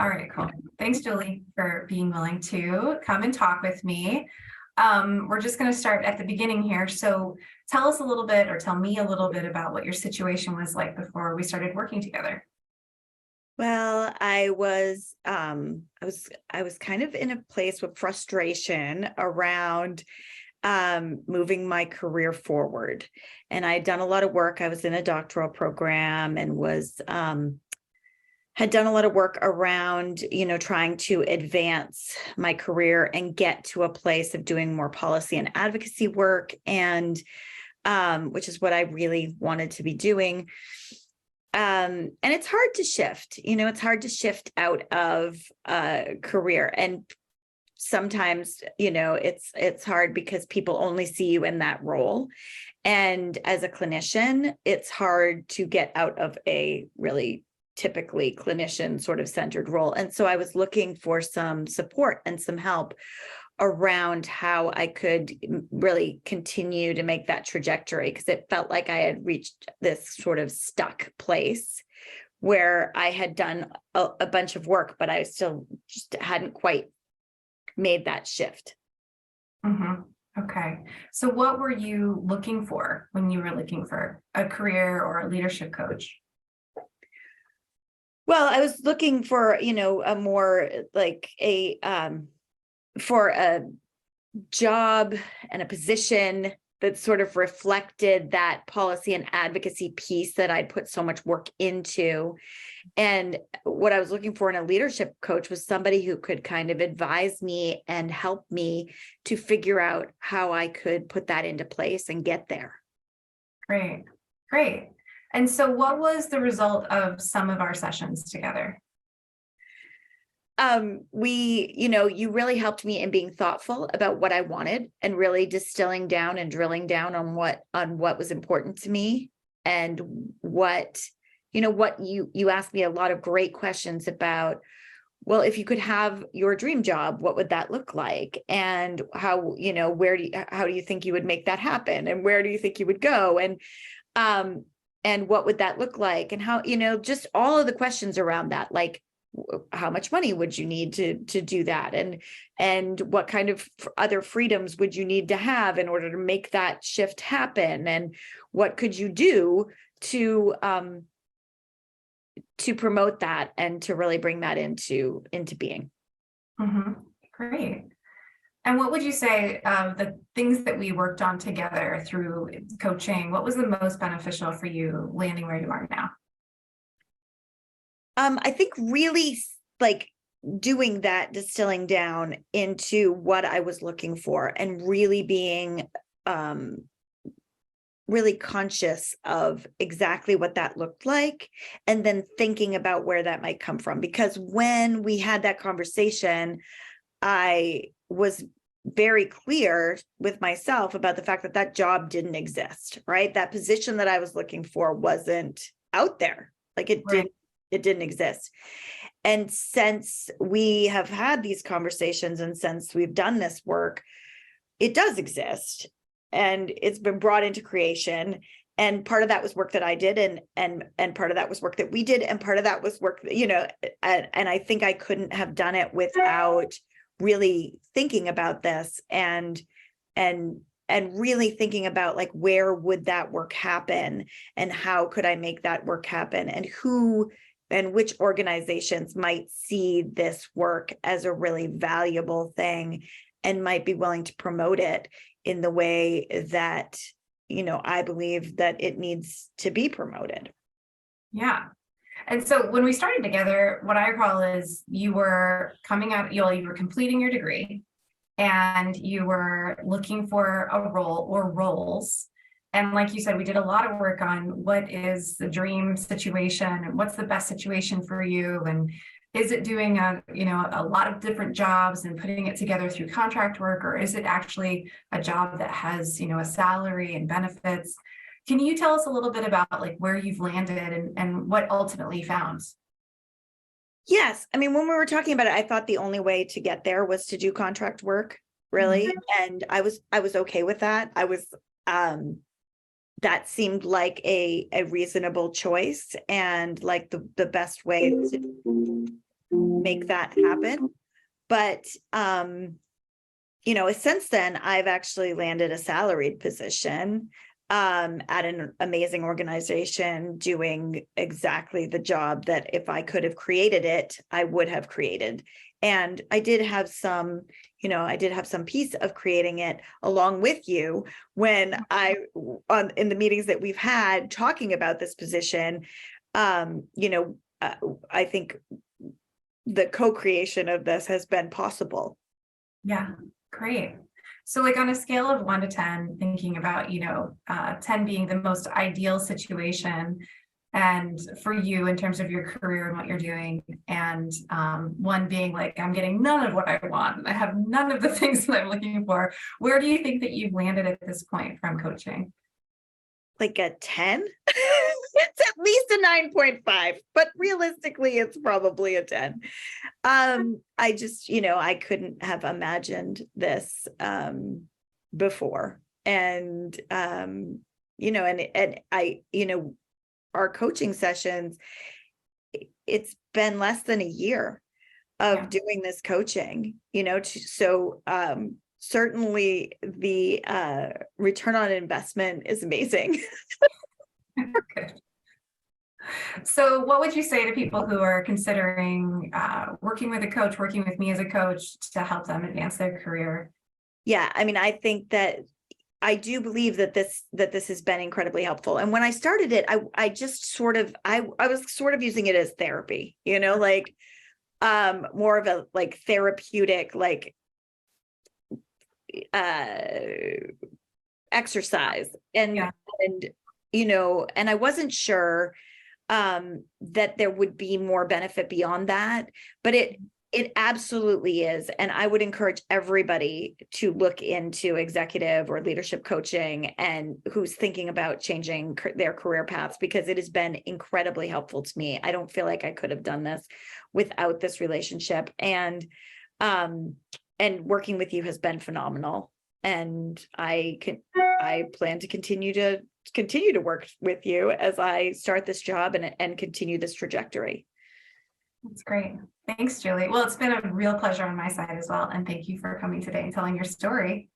All right, cool. Thanks, Julie, for being willing to come and talk with me. We're just going to start at the beginning here. So tell us a little bit, or tell me a little bit about what your situation was like before we started working together. Well, I was kind of in a place with frustration around moving my career forward. And I had done a lot of work. I was in a doctoral program and had done a lot of work around, trying to advance my career and get to a place of doing more policy and advocacy work, and which is what I really wanted to be doing. And it's hard to shift, it's hard to shift out of a career. And sometimes, it's hard because people only see you in that role. And as a clinician, it's hard to get out of a really typically clinician sort of centered role. And so I was looking for some support and some help around how I could really continue to make that trajectory, because it felt like I had reached this sort of stuck place where I had done a bunch of work, but I still just hadn't quite made that shift. Mm-hmm. Okay. So what were you looking for when you were looking for a career or a leadership coach? Well, I was looking for, a more like for a job and a position that sort of reflected that policy and advocacy piece that I'd put so much work into. And what I was looking for in a leadership coach was somebody who could kind of advise me and help me to figure out how I could put that into place and get there. Great. Great. And so what was the result of some of our sessions together? You really helped me in being thoughtful about what I wanted and really distilling down and drilling down on what was important to me, and what you asked me a lot of great questions about, well, if you could have your dream job, what would that look like? And how, how do you think you would make that happen? And where do you think you would go? And what would that look like? And how, just all of the questions around that, like, how much money would you need to do that? And what kind of other freedoms would you need to have in order to make that shift happen? And what could you do to promote that and to really bring that into being? Mm-hmm. Great. And what would you say the things that we worked on together through coaching, what was the most beneficial for you landing where you are now? I think really like doing that, distilling down into what I was looking for, and really being really conscious of exactly what that looked like, and then thinking about where that might come from. Because when we had that conversation, I was very clear with myself about the fact that that job didn't exist, right? That position that I was looking for wasn't out there. Like it didn't exist. And since we have had these conversations and since we've done this work, it does exist, and it's been brought into creation. And part of that was work that I did, and part of that was work that we did, and part of that was work that, and I think I couldn't have done it without really thinking about this and really thinking about, like, where would that work happen, and how could I make that work happen, and who and which organizations might see this work as a really valuable thing and might be willing to promote it in the way that, I believe that it needs to be promoted. Yeah. And so when we started together, what I recall is you were coming out, you were completing your degree, and you were looking for a role or roles. And like you said, we did a lot of work on what is the dream situation and what's the best situation for you. And is it doing a lot of different jobs and putting it together through contract work, or is it actually a job that has, a salary and benefits? Can you tell us a little bit about like where you've landed and what ultimately you found? Yes. I mean, when we were talking about it, I thought the only way to get there was to do contract work, really. Mm-hmm. And I was okay with that. That seemed like a reasonable choice, and like the best way to make that happen. But, since then, I've actually landed a salaried position at an amazing organization doing exactly the job that if I could have created it, I would have created. And I did have some piece of creating it along with you when in the meetings that we've had talking about this position. I think the co-creation of this has been possible. Yeah, great. So like on a scale of 1 to 10, thinking about, 10 being the most ideal situation and for you in terms of your career and what you're doing, and 1 being like, I'm getting none of what I want, and I have none of the things that I'm looking for. Where do you think that you've landed at this point from coaching? Like a 10? It's at least a 9.5, but realistically, it's probably a 10. I just, I couldn't have imagined this before. And our coaching sessions, it's been less than a year of doing this coaching, certainly the return on investment is amazing. Good. So what would you say to people who are considering working with a coach, working with me as a coach to help them advance their career? Yeah, I mean, I think that I do believe that this has been incredibly helpful. And when I started it, I just sort of, I was sort of using it as therapy, like more of a like therapeutic, like exercise. And I wasn't sure that there would be more benefit beyond that, but it absolutely is. And I would encourage everybody to look into executive or leadership coaching and who's thinking about changing their career paths, because it has been incredibly helpful to me. I don't feel like I could have done this without this relationship. And working with you has been phenomenal. And I plan to continue to work with you as I start this job and continue this trajectory. That's great. Thanks, Julie. Well, it's been a real pleasure on my side as well. And thank you for coming today and telling your story.